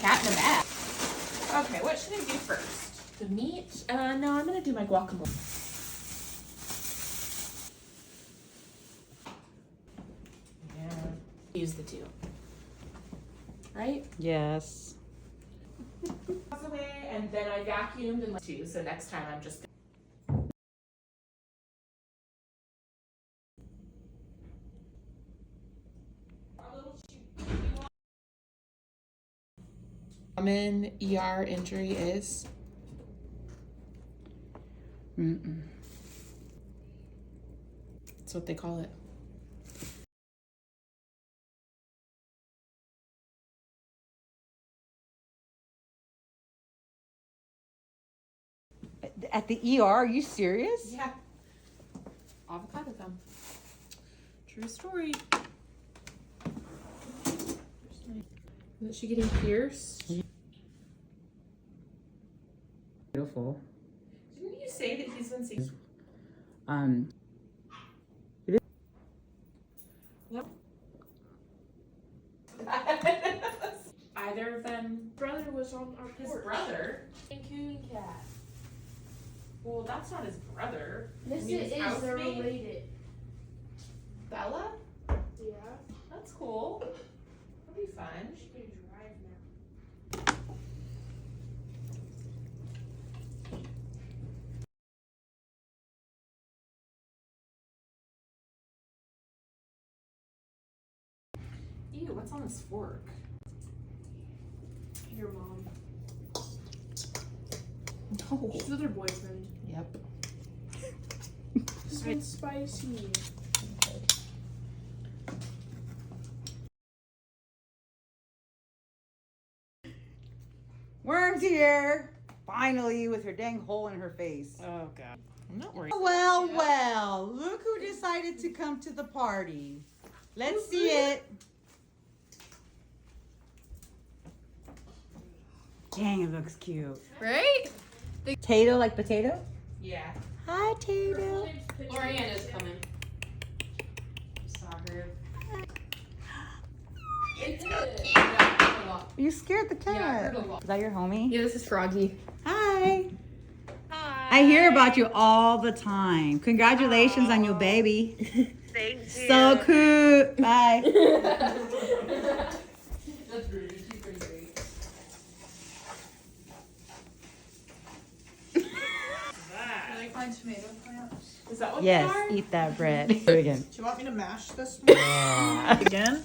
cat in the bag. Okay, what should I do first? The meat? No, I'm gonna do my guacamole. Yeah. Use the two. Right? Yes. Away, and then I vacuumed and two, so next time I'm just common ER injury is that's what they call it. At the ER? Are you serious? Yeah. Avocado gum. True story. Isn't she getting pierced? Beautiful. Didn't you say that he's been seeing? Yep. Either of them. Brother was on our His porch. brother. Coon cat. Well, that's not his brother. Yes, I mean, it his is. They're housemate? related. Bella? Yeah. That's cool. That'll be fun. She can drive now. Ew, what's on this fork? Your mom. No. She's with her boyfriend. Yep. This one's spicy. Worm's here. Finally, with her dang hole in her face. Oh, God. I'm not worried. Well, well, look who decided to come to the party. Let's see it. Dang, it looks cute. Right? Tato, like potato? Yeah. Hi, Tato. Loriana's coming. Saw her. You scared the Yeah, I cat. heard a lot. Is that your homie? Yeah, this is Froggy. Hi. I hear about you all the time. Congratulations on your baby. Thank you. So cute. Bye. That's Rudy. She's pretty great. Like my tomato plants. Is that what Yes, they are? eat that bread. Do it again. Do you want me to mash this one? Again?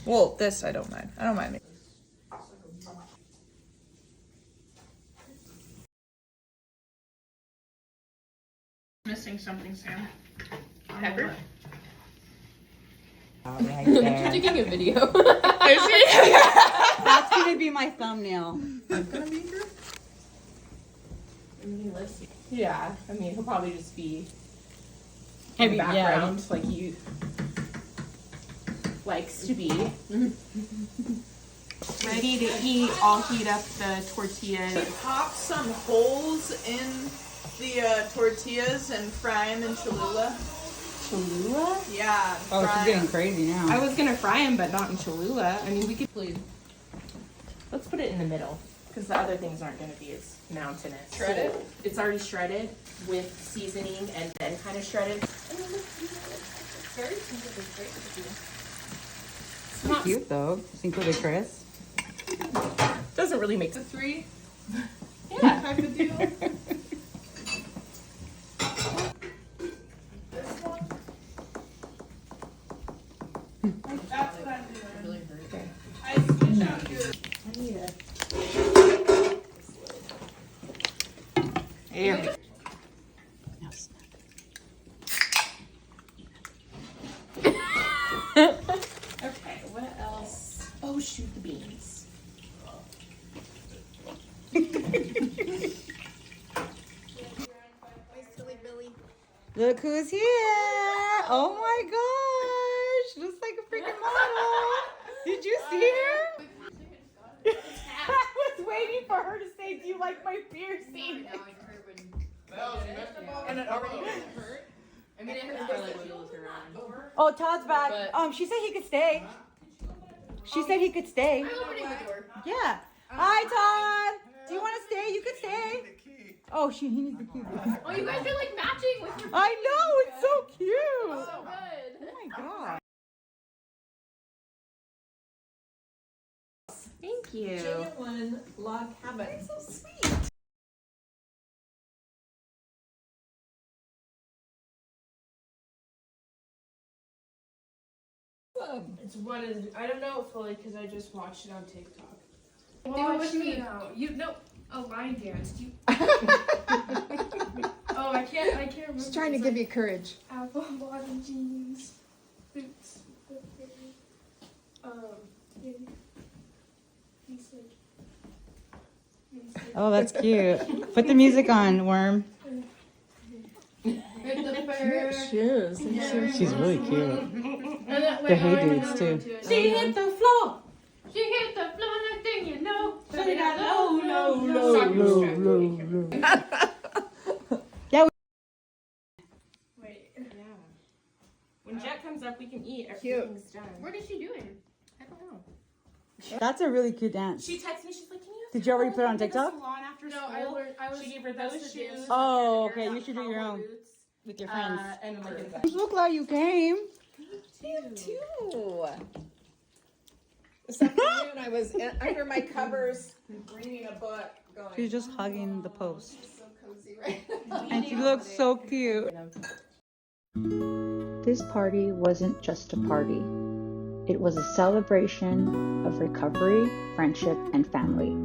Well, this I don't mind. I don't mind. Missing something, Sam. Pepper? All right there. Taking a video. That's gonna be my thumbnail. It's gonna be here. I mean, let's see. Yeah, I mean, he'll probably just be I in mean, the yeah. background like he likes to be. Ready to eat. I'll heat up the tortillas. Pop some holes in the tortillas and fry them in Cholula. Cholula? Yeah. Oh, fry she's getting 'em. crazy now. I was gonna fry them, but not in Cholula. I mean, we could. Let's put it in the middle because the other things aren't gonna be as mountainous. Shred it? It's already shredded with seasoning and then kind of shredded. Very simple, but great to do. It's not. Cute though. Cinco de Chris. Doesn't really make The sense. 3 Yeah. type of deal. This one. That's what I'm doing. Really hurt. I switch out your. I need it. Here. Yes. Okay, what else? Oh, shoot the beans. Look who's here. Oh my gosh. Looks like a freaking model. Did you see her? I was waiting for her to say, do you like my piercing? And it already hurt. I mean, it hurts by like wiggles around. Oh, Todd's back. But- She said he could stay. She said he could stay. I'm opening the door. Yeah. Hi, Todd. Do you want to stay? You could stay. Oh, he needs the key. Oh, you guys are like matching with your. I know. It's so cute. So good. Oh my god. Thank you. Genuine log cabin. So sweet. It's what is I don't know fully because I just watched it on TikTok. Do it with me. Now. You know a line dance. You... oh, I can't remember. Just trying to give you courage. Apple bottom jeans, boots. He's like. Oh, that's cute. Put the music on, Worm. Shoes. She's really cute. The Hey Dudes, too. She hit the floor. She hit the floor, next thing you know. Shut it out low, low, low. Wait. Yeah. When Jet comes up, we can eat. Everything's done. What is she doing? I don't know. That's a really cute dance. She texted me. She's like, "Can you?" Did you already put it on take us to TikTok? the salon after No, school?" I was. She gave her those shoes. Oh, and her okay. You should do your cowboy own boots, with your friends. and like a You look like you came. Too. This afternoon I was under my covers reading a book going. She's just hugging the post. So cozy, right? And she looks so cute. This party wasn't just a party. It was a celebration of recovery, friendship, and family.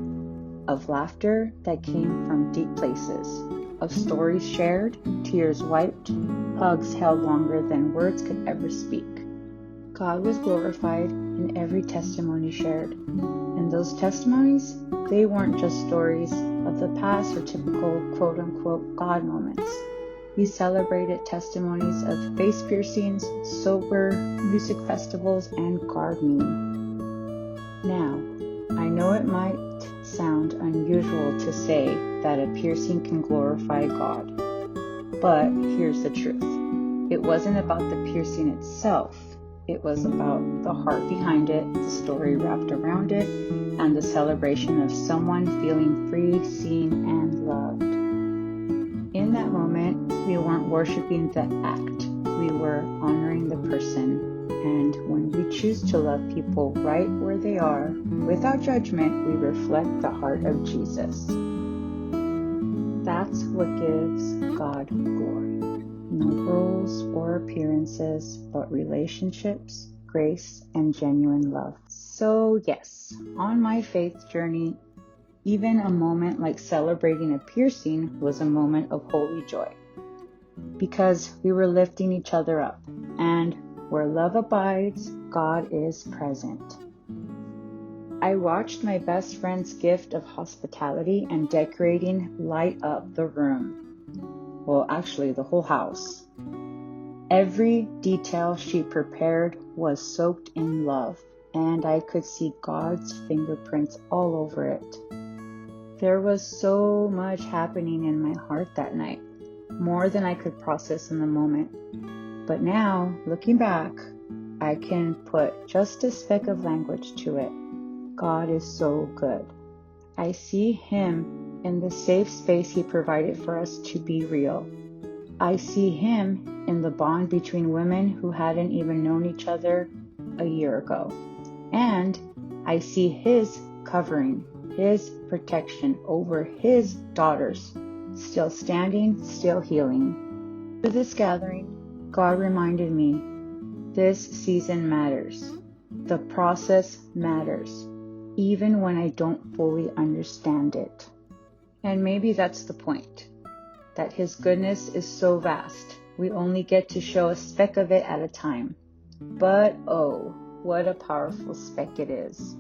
Of laughter that came from deep places. Of stories shared, tears wiped, hugs held longer than words could ever speak. God was glorified in every testimony shared. And those testimonies, they weren't just stories of the past or typical quote-unquote God moments. We celebrated testimonies of face piercings, sober music festivals, and gardening. Now, I know it might sound unusual to say that a piercing can glorify God, but here's the truth. It wasn't about the piercing itself. It was about the heart behind it, the story wrapped around it, and the celebration of someone feeling free, seen, and loved. In that moment, we weren't worshiping the act. We were honoring the person. And when we choose to love people right where they are, without judgment, we reflect the heart of Jesus. That's what gives God glory. No rules or appearances, but relationships, grace, and genuine love. So yes, on my faith journey, even a moment like celebrating a piercing was a moment of holy joy. Because we were lifting each other up, and where love abides, God is present. I watched my best friend's gift of hospitality and decorating light up the room. Well, actually, the whole house. Every detail she prepared was soaked in love, and I could see God's fingerprints all over it. There was so much happening in my heart that night, more than I could process in the moment. But now, looking back, I can put just a speck of language to it. God is so good. I see Him in the safe space He provided for us to be real. I see Him in the bond between women who hadn't even known each other a year ago. And I see His covering, His protection over His daughters, still standing, still healing. For this gathering, God reminded me, this season matters. The process matters, even when I don't fully understand it. And maybe that's the point, that His goodness is so vast, we only get to show a speck of it at a time. But oh, what a powerful speck it is.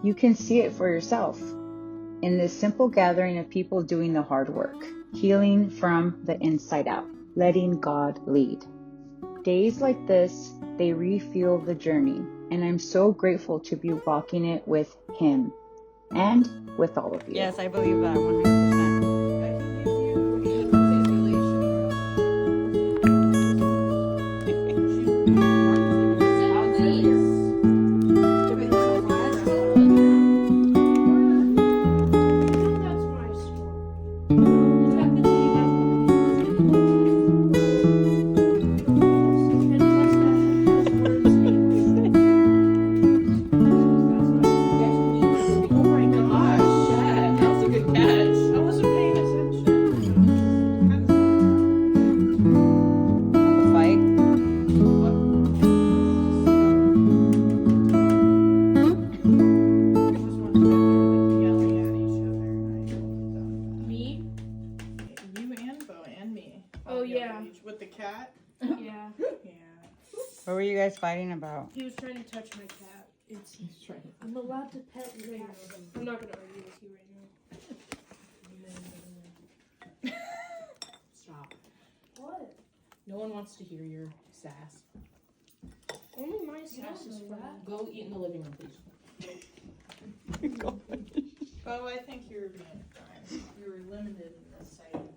You can see it for yourself in this simple gathering of people doing the hard work, healing from the inside out, letting God lead. Days like this, they refuel the journey, and I'm so grateful to be walking it with Him and with all of you. Yes, I believe that 100%. With the cat? Yeah. Yeah. What were you guys fighting about? He was trying to touch my cat. He's trying. I'm allowed to pet the cat. I'm not gonna argue with you right now. Stop. What? No one wants to hear your sass. Only my sass is flat. Go eat in the living room, please. Oh, I think you're being kind. You were limited in this sighting.